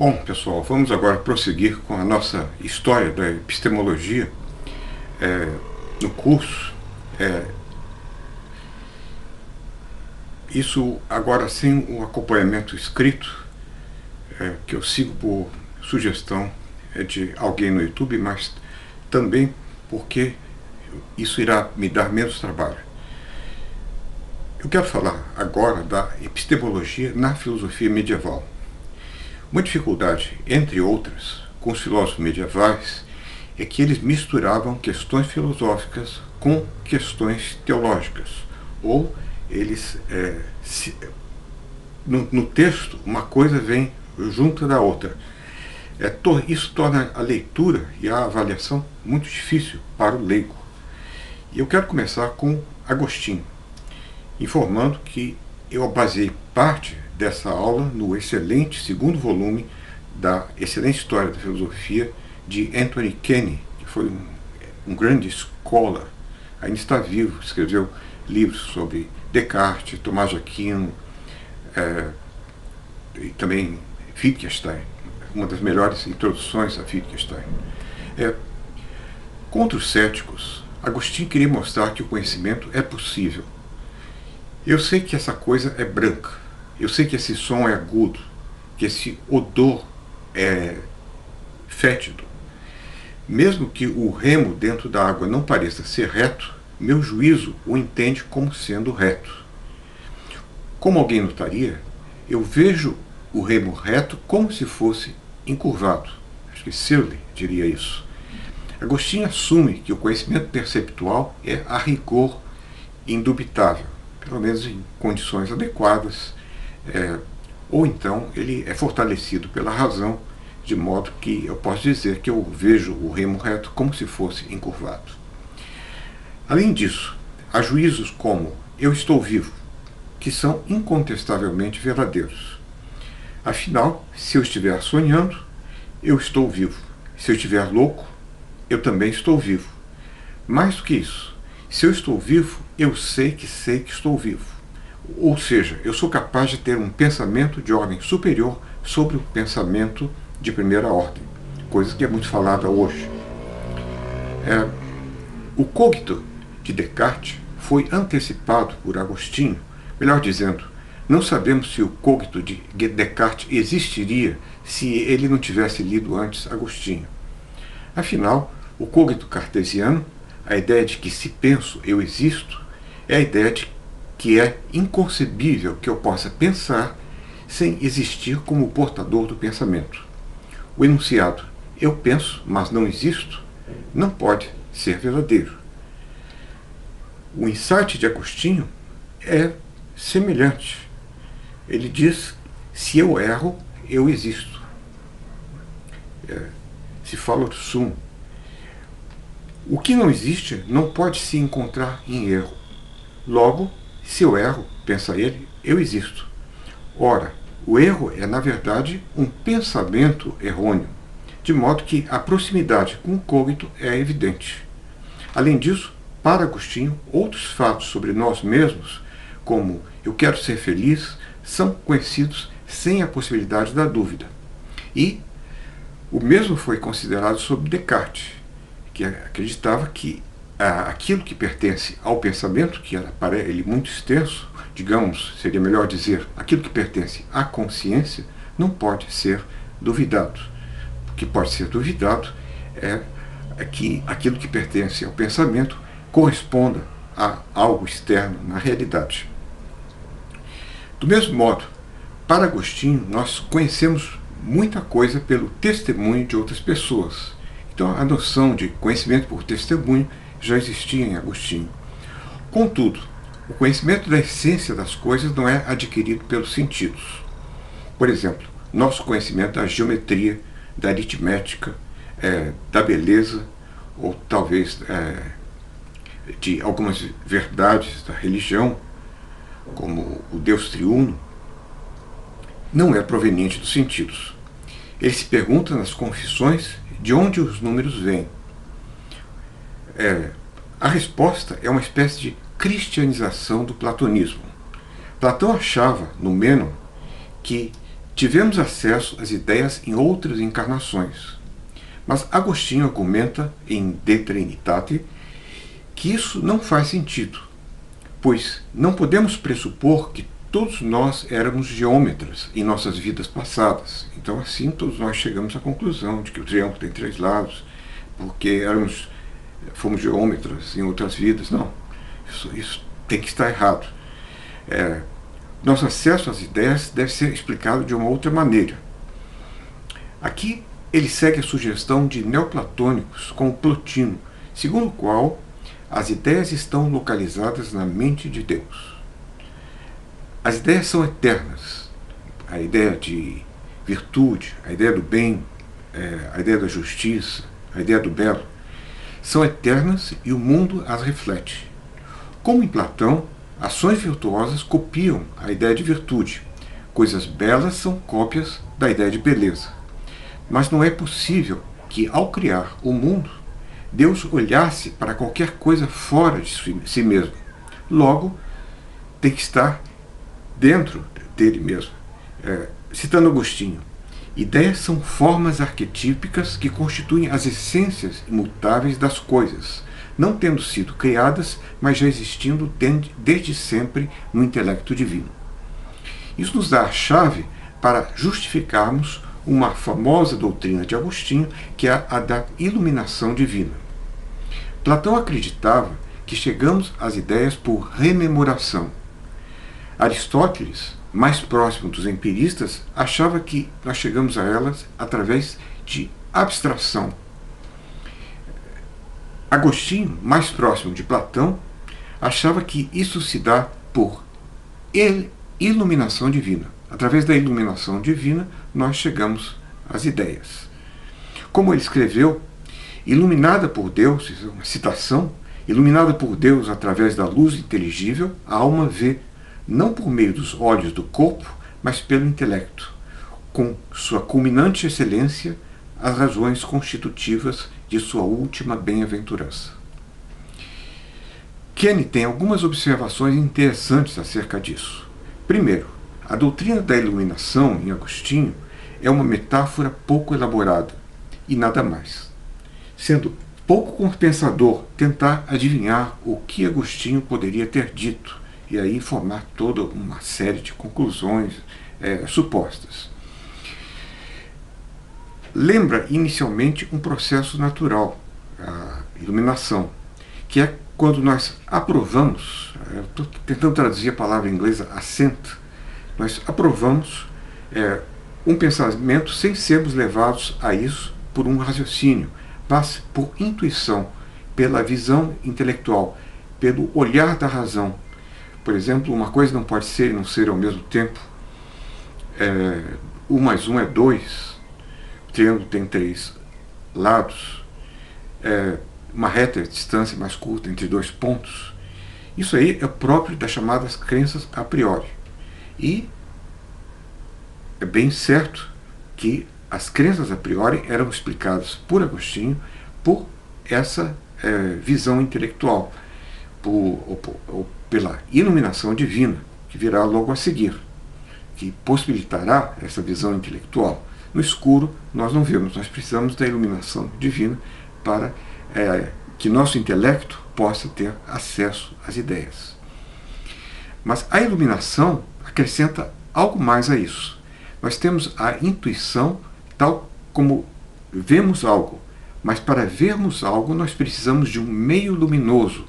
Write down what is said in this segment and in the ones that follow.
Bom, pessoal, vamos agora prosseguir com a nossa história da epistemologia no curso. Isso agora sem o acompanhamento escrito, que eu sigo por sugestão de alguém no YouTube, mas também porque isso irá me dar menos trabalho. Eu quero falar agora da epistemologia na filosofia medieval. Uma dificuldade, entre outras, com os filósofos medievais é que eles misturavam questões filosóficas com questões teológicas, ou eles, no texto, uma coisa vem junto da outra. Isso torna a leitura e a avaliação muito difícil para o leigo. E eu quero começar com Agostinho, informando que eu baseei parte dessa aula no excelente segundo volume da excelente História da Filosofia de Anthony Kenny, que foi um grande scholar, ainda está vivo, escreveu livros sobre Descartes, Tomás de Aquino, e também Wittgenstein, uma das melhores introduções a Wittgenstein. Contra os céticos, Agostinho queria mostrar que o conhecimento é possível. Eu sei que essa coisa é branca, eu sei que esse som é agudo, que esse odor é fétido. Mesmo que o remo dentro da água não pareça ser reto, meu juízo o entende como sendo reto. Como alguém notaria, eu vejo o remo reto como se fosse encurvado. Acho que Searle diria isso. Agostinho assume que o conhecimento perceptual é a rigor indubitável, pelo menos em condições adequadas, ou então ele é fortalecido pela razão, de modo que eu posso dizer que eu vejo o remo reto como se fosse encurvado. Além disso, há juízos como eu estou vivo, que são incontestavelmente verdadeiros. Afinal, se eu estiver sonhando, eu estou vivo. Se eu estiver louco, eu também estou vivo. Mais do que isso, se eu estou vivo, eu sei que estou vivo. Ou seja, eu sou capaz de ter um pensamento de ordem superior sobre o pensamento de primeira ordem, coisa que é muito falada hoje. O cogito de Descartes foi antecipado por Agostinho. Melhor dizendo, não sabemos se o cogito de Descartes existiria se ele não tivesse lido antes Agostinho. Afinal, o cogito cartesiano, a ideia de que se penso, eu existo, é a ideia de que é inconcebível que eu possa pensar sem existir como portador do pensamento. O enunciado eu penso, mas não existo, não pode ser verdadeiro. O insight de Agostinho é semelhante. Ele diz, se eu erro, eu existo. Se fala sum. O que não existe não pode se encontrar em erro. Logo, se eu erro, pensa ele, eu existo. Ora, o erro é, na verdade, um pensamento errôneo, de modo que a proximidade com o cogito é evidente. Além disso, para Agostinho, outros fatos sobre nós mesmos, como eu quero ser feliz, são conhecidos sem a possibilidade da dúvida. E o mesmo foi considerado sobre Descartes, que acreditava que aquilo que pertence ao pensamento, que era para ele muito extenso, digamos, seria melhor dizer, aquilo que pertence à consciência, não pode ser duvidado. O que pode ser duvidado é que aquilo que pertence ao pensamento corresponda a algo externo na realidade. Do mesmo modo, para Agostinho, nós conhecemos muita coisa pelo testemunho de outras pessoas. Então, a noção de conhecimento por testemunho já existia em Agostinho. Contudo, o conhecimento da essência das coisas não é adquirido pelos sentidos. Por exemplo, nosso conhecimento da geometria, da aritmética, da beleza, ou talvez de algumas verdades da religião, como o Deus triuno, não é proveniente dos sentidos. Ele se pergunta nas confissões de onde os números vêm. A resposta é uma espécie de cristianização do platonismo. Platão achava, no Mênon, que tivemos acesso às ideias em outras encarnações. Mas Agostinho argumenta em De Trinitate que isso não faz sentido, pois não podemos pressupor que todos nós éramos geômetras em nossas vidas passadas. Então, assim, todos nós chegamos à conclusão de que o triângulo tem 3 lados, porque fomos geômetras em outras vidas. Não, isso tem que estar errado. Nosso acesso às ideias deve ser explicado de uma outra maneira. Aqui ele segue a sugestão de neoplatônicos como Plotino, segundo o qual as ideias estão localizadas na mente de Deus. As ideias são eternas. A ideia de virtude, a ideia do bem, a ideia da justiça, a ideia do belo, são eternas e o mundo as reflete. Como em Platão, ações virtuosas copiam a ideia de virtude. Coisas belas são cópias da ideia de beleza. Mas não é possível que, ao criar o mundo, Deus olhasse para qualquer coisa fora de si mesmo. Logo, tem que estar dentro dele mesmo. Citando Agostinho, ideias são formas arquetípicas que constituem as essências imutáveis das coisas, não tendo sido criadas, mas já existindo desde sempre no intelecto divino. Isso nos dá a chave para justificarmos uma famosa doutrina de Agostinho, que é a da iluminação divina. Platão acreditava que chegamos às ideias por rememoração. Aristóteles, mais próximo dos empiristas, achava que nós chegamos a elas através de abstração. Agostinho, mais próximo de Platão, achava que isso se dá por iluminação divina. Através da iluminação divina, nós chegamos às ideias. Como ele escreveu, iluminada por Deus, isso é uma citação, iluminada por Deus através da luz inteligível, a alma vê, não por meio dos olhos do corpo, mas pelo intelecto, com sua culminante excelência, as razões constitutivas de sua última bem-aventurança. Kenny tem algumas observações interessantes acerca disso. Primeiro, a doutrina da iluminação, em Agostinho, é uma metáfora pouco elaborada, e nada mais. Sendo pouco compensador tentar adivinhar o que Agostinho poderia ter dito, e aí formar toda uma série de conclusões supostas. Lembra inicialmente um processo natural, a iluminação, que é quando nós aprovamos, estou tentando traduzir a palavra inglesa assent, nós aprovamos um pensamento sem sermos levados a isso por um raciocínio, mas por intuição, pela visão intelectual, pelo olhar da razão. Por exemplo, uma coisa não pode ser e não ser ao mesmo tempo. 1 mais 1 é 2, o triângulo tem 3 lados, uma reta é a distância mais curta entre 2 pontos. Isso aí é próprio das chamadas crenças a priori. E é bem certo que as crenças a priori eram explicadas por Agostinho por essa visão intelectual, ou pela iluminação divina, que virá logo a seguir, que possibilitará essa visão intelectual. No escuro, nós não vemos, nós precisamos da iluminação divina para que nosso intelecto possa ter acesso às ideias. Mas a iluminação acrescenta algo mais a isso. Nós temos a intuição tal como vemos algo, mas para vermos algo nós precisamos de um meio luminoso,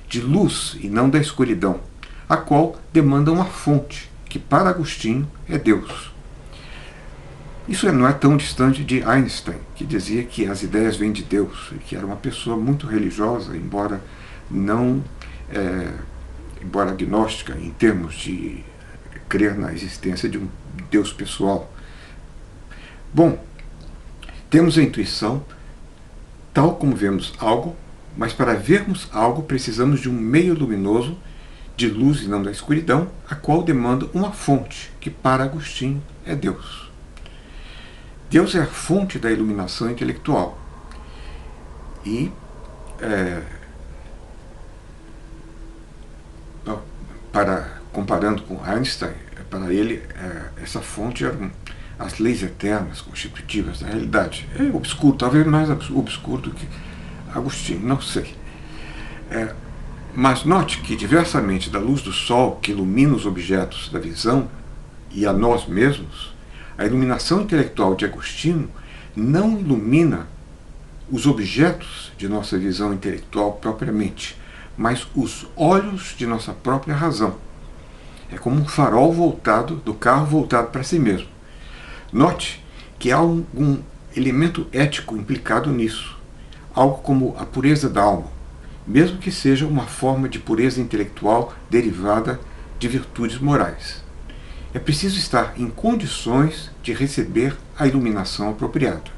de luz e não da escuridão, a qual demanda uma fonte, que para Agostinho é Deus. Isso não é tão distante de Einstein, que dizia que as ideias vêm de Deus, e que era uma pessoa muito religiosa, embora agnóstica em termos de crer na existência de um Deus pessoal. Bom, temos a intuição, tal como vemos algo, mas para vermos algo precisamos de um meio luminoso, de luz e não da escuridão, a qual demanda uma fonte, que para Agostinho é Deus. Deus é a fonte da iluminação intelectual. E, comparando com Einstein, para ele, essa fonte eram as leis eternas, constitutivas da realidade. É obscuro, talvez mais obscuro do que Agostinho, não sei. Mas note que, diversamente da luz do sol que ilumina os objetos da visão e a nós mesmos, a iluminação intelectual de Agostinho não ilumina os objetos de nossa visão intelectual propriamente, mas os olhos de nossa própria razão. É como um farol voltado, do carro voltado para si mesmo. Note que há algum elemento ético implicado nisso, algo como a pureza da alma, mesmo que seja uma forma de pureza intelectual derivada de virtudes morais. É preciso estar em condições de receber a iluminação apropriada.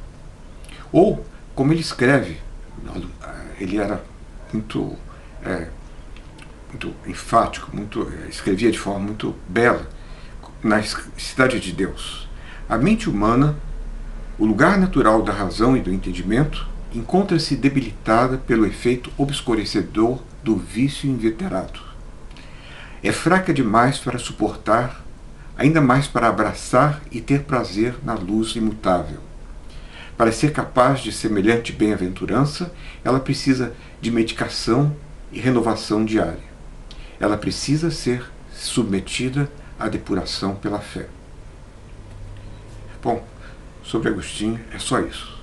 Ou, como ele escreve, ele era muito enfático, escrevia de forma muito bela, na Cidade de Deus. A mente humana, o lugar natural da razão e do entendimento, encontra-se debilitada pelo efeito obscurecedor do vício inveterado. É fraca demais para suportar, ainda mais para abraçar e ter prazer na luz imutável. Para ser capaz de semelhante bem-aventurança, ela precisa de medicação e renovação diária. Ela precisa ser submetida à depuração pela fé. Bom, sobre Agostinho é só isso.